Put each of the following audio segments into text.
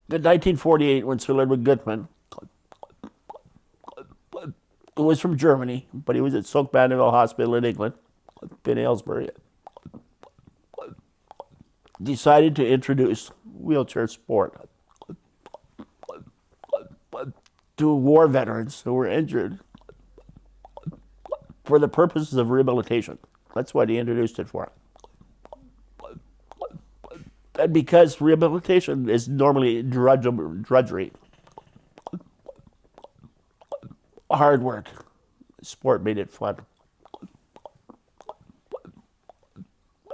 In 1948, when Sir Ludwig Guttmann, who was from Germany, but he was at Stoke Mandeville Hospital in England, in Aylesbury, decided to introduce wheelchair sport to war veterans who were injured for the purposes of rehabilitation. That's what he introduced it for. And because rehabilitation is normally drudgery, hard work, sport made it fun.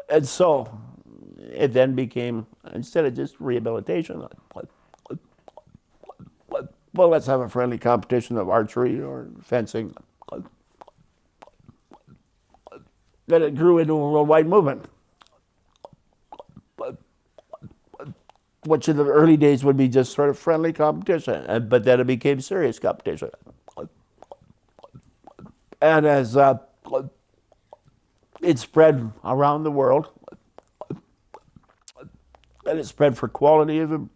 And so it then became, instead of just rehabilitation, well, let's have a friendly competition of archery or fencing. Then it grew into a worldwide movement, which in the early days would be just sort of friendly competition, but then it became serious competition. And as it spread around the world, and it spread for quality of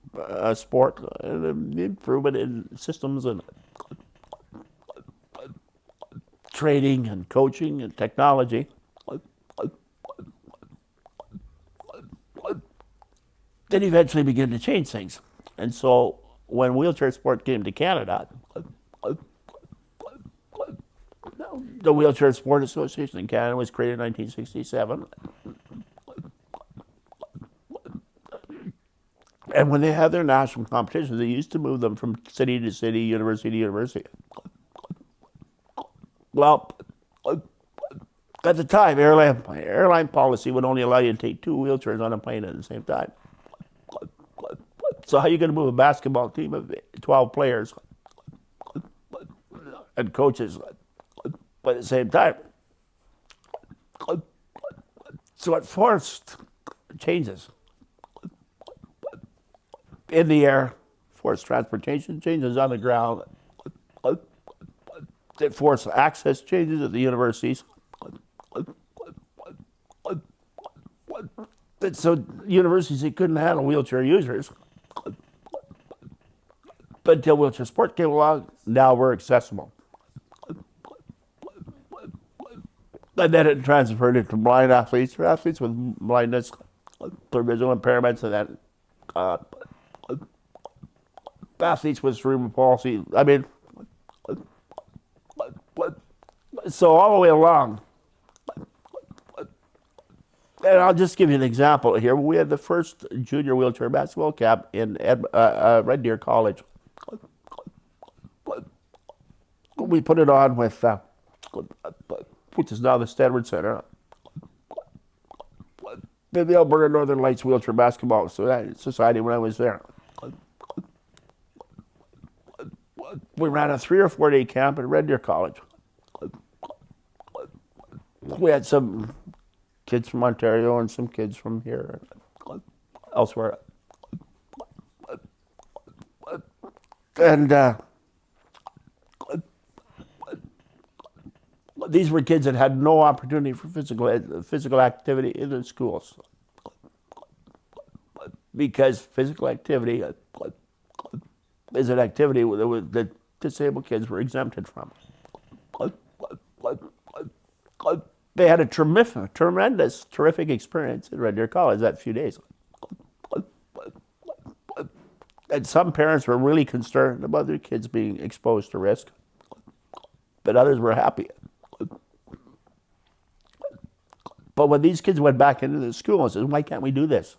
sport and improvement in systems and training and coaching and technology. Then eventually began to change things. And so when wheelchair sport came to Canada, the Wheelchair Sport Association in Canada was created in 1967. And when they had their national competitions, they used to move them from city to city, university to university. Well, at the time, airline policy would only allow you to take two wheelchairs on a plane at the same time. So how are you going to move a basketball team of 12 players and coaches at the same time? So it forced changes in the air, forced transportation changes on the ground. It forced access changes at the universities. So universities, they couldn't handle wheelchair users. But until wheelchair sport came along, now we're accessible. And then it transferred into blind athletes, or athletes with blindness, or visual impairments, and then athletes with cerebral palsy. I mean, so all the way along. And I'll just give you an example here. We had the first junior wheelchair basketball camp in Red Deer College. We put it on with, which is now the Stanford Center, the Alberta Northern Lights Wheelchair Basketball Society when I was there. We ran a 3 or 4 day camp at Red Deer College. We had some kids from Ontario and some kids from here, elsewhere. And these were kids that had no opportunity for physical activity in their schools, because physical activity is an activity that disabled kids were exempted from. They had a terrific experience at Red Deer College that few days. And some parents were really concerned about their kids being exposed to risk, but others were happy. But when these kids went back into the school and said, why can't we do this?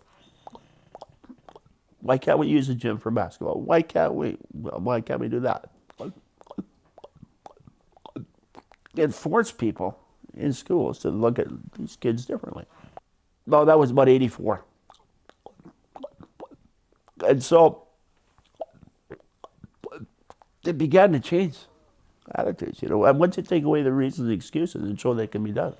Why can't we use the gym for basketball? Why can't we do that? It forced people in schools to look at these kids differently. No, that was about 84. And so it began to change attitudes, and once you take away the reasons and excuses and show they can be done.